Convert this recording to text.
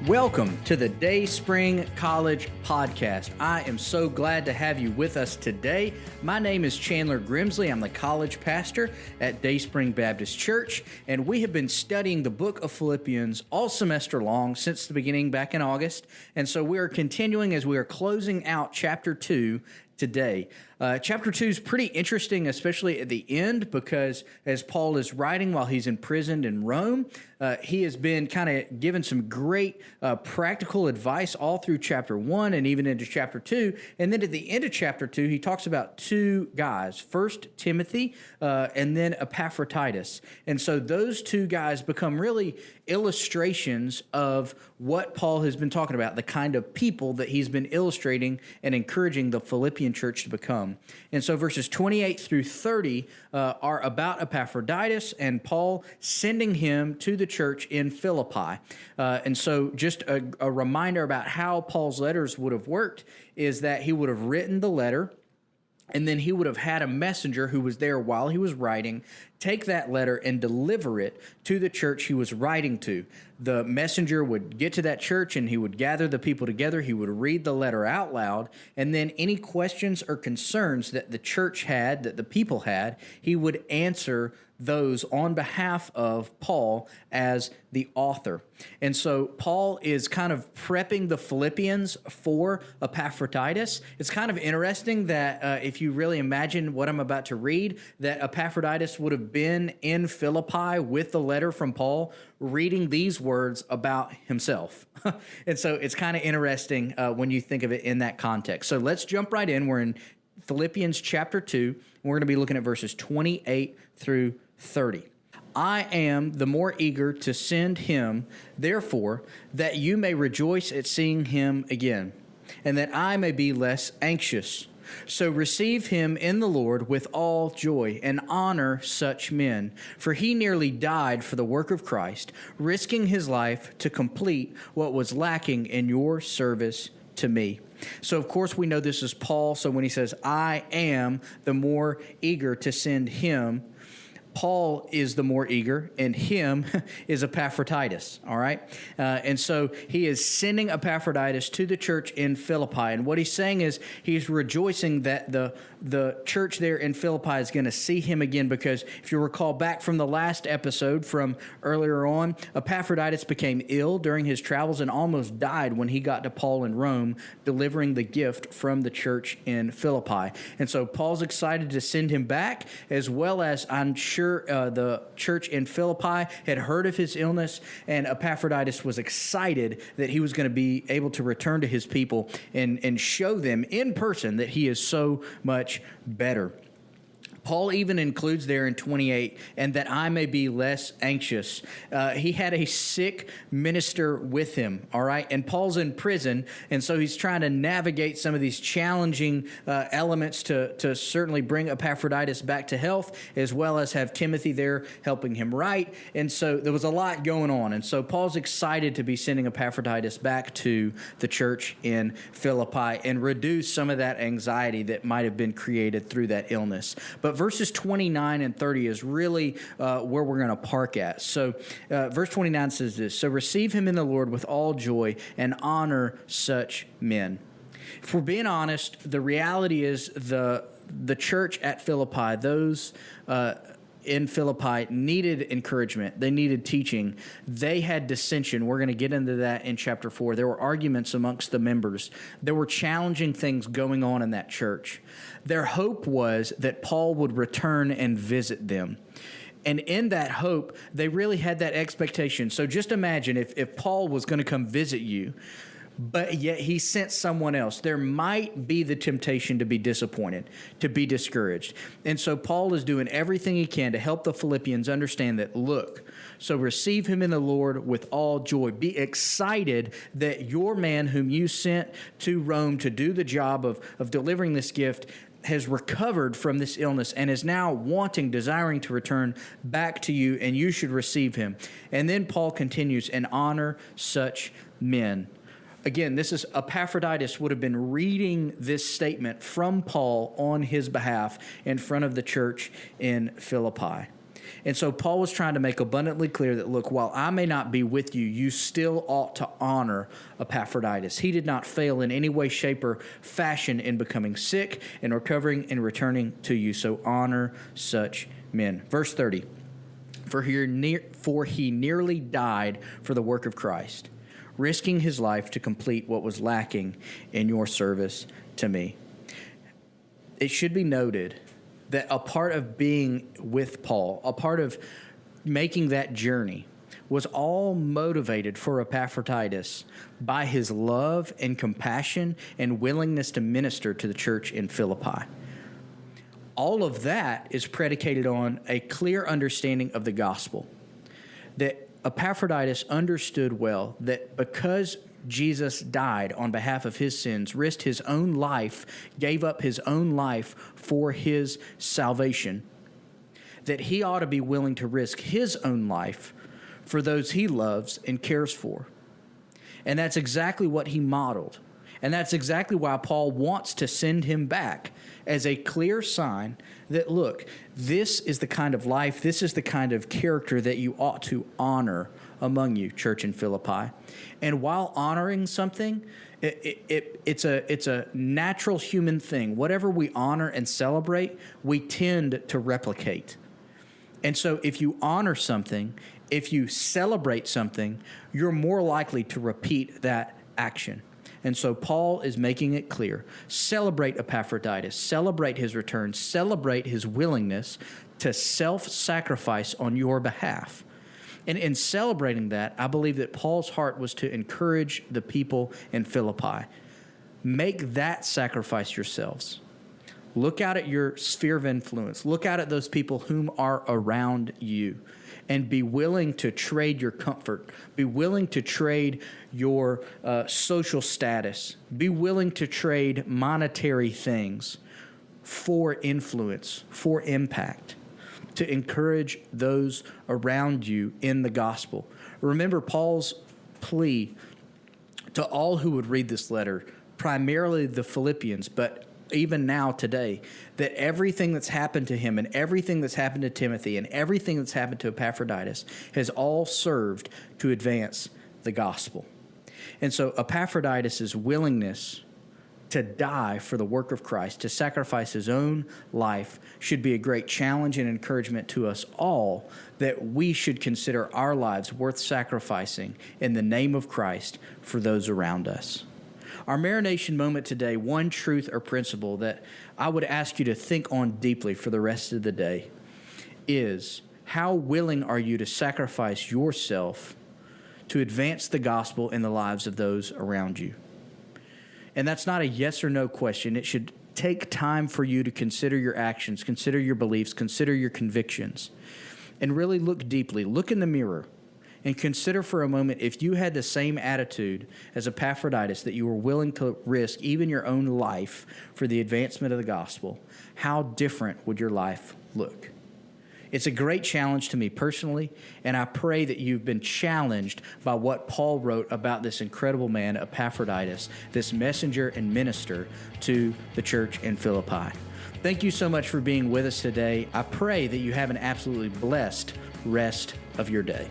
Welcome to the Dayspring College Podcast. I am so glad to have you with us today. My name is Chandler Grimsley. I'm the college pastor at Dayspring Baptist Church, and we have been studying the book of Philippians all semester long since the beginning back in August. And so we are continuing as we are closing out chapter 2 today. Chapter 2 is pretty interesting, especially at the end, because as Paul is writing while he's imprisoned in Rome, he has been kind of given some great practical advice all through chapter 1 and even into chapter 2. And then at the end of chapter 2, he talks about two guys, first Timothy and then Epaphroditus. And so those two guys become really illustrations of what Paul has been talking about, the kind of people that he's been illustrating and encouraging the Philippian church to become. And so verses 28 through 30 are about Epaphroditus and Paul sending him to the church in Philippi. And so just a reminder about how Paul's letters would have worked is that he would have written the letter, and then he would have had a messenger who was there while he was writing take that letter and deliver it to the church he was writing to. The messenger would get to that church and he would gather the people together. He would read the letter out loud, and then any questions or concerns that the church had, that the people had, he would answer those on behalf of Paul as the author. And so Paul is kind of prepping the Philippians for Epaphroditus. It's kind of interesting that if you really imagine what I'm about to read, that Epaphroditus would have been in Philippi with the letter from Paul, reading these words about himself. And so it's kind of interesting when you think of it in that context. So let's jump right in. We're in Philippians chapter 2. We're going to be looking at verses 28 through 30. I am the more eager to send him, therefore, that you may rejoice at seeing him again, and that I may be less anxious. So receive him in the Lord with all joy and honor such men, for he nearly died for the work of Christ, risking his life to complete what was lacking in your service to me. So, of course, we know this is Paul. So when he says, I am the more eager to send him, Paul is the more eager, and him is Epaphroditus, all right? And so he is sending Epaphroditus to the church in Philippi. And what he's saying is he's rejoicing that the church there in Philippi is going to see him again, because if you recall back from the last episode from earlier on, Epaphroditus became ill during his travels and almost died when he got to Paul in Rome, delivering the gift from the church in Philippi. And so Paul's excited to send him back, as well as I'm sure the church in Philippi had heard of his illness, and Epaphroditus was excited that he was going to be able to return to his people and show them in person that he is so much better. Paul even includes there in 28, and that I may be less anxious. He had a sick minister with him, all right? And Paul's in prison, and so he's trying to navigate some of these challenging elements to certainly bring Epaphroditus back to health, as well as have Timothy there helping him write. And so there was a lot going on. And so Paul's excited to be sending Epaphroditus back to the church in Philippi and reduce some of that anxiety that might have been created through that illness. But verses 29 and 30 is really where we're going to park at. So verse 29 says this, so receive him in the Lord with all joy and honor such men. If we're being honest, the reality is the church at Philippi, those in Philippi needed encouragement. They needed teaching. They had dissension. We're going to get into that in chapter 4. There were arguments amongst the members. There were challenging things going on in that church. Their hope was that Paul would return and visit them. And in that hope, they really had that expectation. So just imagine if Paul was going to come visit you, but yet he sent someone else. There might be the temptation to be disappointed, to be discouraged. And so Paul is doing everything he can to help the Philippians understand that, look, so receive him in the Lord with all joy. Be excited that your man whom you sent to Rome to do the job of delivering this gift has recovered from this illness and is now desiring to return back to you, and you should receive him. And then Paul continues, and honor such men. Again, this is Epaphroditus would have been reading this statement from Paul on his behalf in front of the church in Philippi. And so Paul was trying to make abundantly clear that, look, while I may not be with you, you still ought to honor Epaphroditus. He did not fail in any way, shape, or fashion in becoming sick and recovering and returning to you. So honor such men. Verse 30, for he nearly died for the work of Christ, risking his life to complete what was lacking in your service to me. It should be noted that a part of being with Paul, a part of making that journey, was all motivated for Epaphroditus by his love and compassion and willingness to minister to the church in Philippi. All of that is predicated on a clear understanding of the gospel, that Epaphroditus understood well that because Jesus died on behalf of his sins, risked his own life, gave up his own life for his salvation, that he ought to be willing to risk his own life for those he loves and cares for. And that's exactly what he modeled. And that's exactly why Paul wants to send him back as a clear sign that, look, this is the kind of life, this is the kind of character that you ought to honor among you, church in Philippi. And while honoring something, it's a natural human thing. Whatever we honor and celebrate, we tend to replicate. And so if you honor something, if you celebrate something, you're more likely to repeat that action. And so Paul is making it clear. Celebrate Epaphroditus. Celebrate his return. Celebrate his willingness to self-sacrifice on your behalf. And in celebrating that, I believe that Paul's heart was to encourage the people in Philippi. Make that sacrifice yourselves. Look out at your sphere of influence. Look out at those people whom are around you. And be willing to trade your comfort. Be willing to trade your social status. Be willing to trade monetary things for influence, for impact, to encourage those around you in the gospel. Remember Paul's plea to all who would read this letter, primarily the Philippians, but even now today, that everything that's happened to him and everything that's happened to Timothy and everything that's happened to Epaphroditus has all served to advance the gospel. And so Epaphroditus' willingness to die for the work of Christ, to sacrifice his own life, should be a great challenge and encouragement to us all, that we should consider our lives worth sacrificing in the name of Christ for those around us. Our marination moment today, one truth or principle that I would ask you to think on deeply for the rest of the day, is how willing are you to sacrifice yourself to advance the gospel in the lives of those around you? And that's not a yes or no question. It should take time for you to consider your actions, consider your beliefs, consider your convictions, and really look deeply. Look in the mirror and consider for a moment, if you had the same attitude as Epaphroditus, that you were willing to risk even your own life for the advancement of the gospel, how different would your life look? It's a great challenge to me personally, and I pray that you've been challenged by what Paul wrote about this incredible man, Epaphroditus, this messenger and minister to the church in Philippi. Thank you so much for being with us today. I pray that you have an absolutely blessed rest of your day.